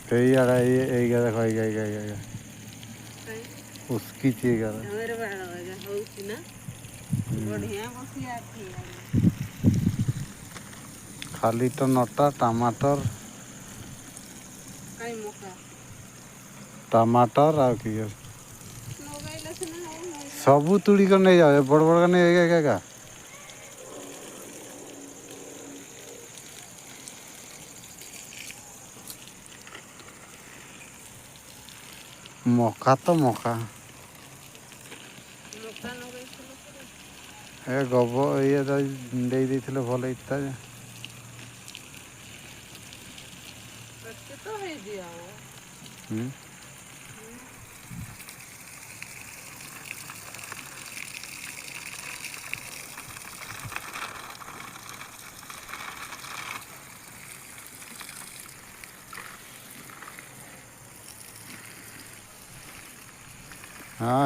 ଏଇଆଡ଼େ ଏଇଗା ଦେଖ ଏଇଗା उसकी चीगा खाली टमाटर टमाटर टमाटर आ कि सबू तुड़ी कर नहीं जाए बड़ बड़ का नहीं एगा मका तो मका ए गोबर ये दे देथिले भल इता हाँ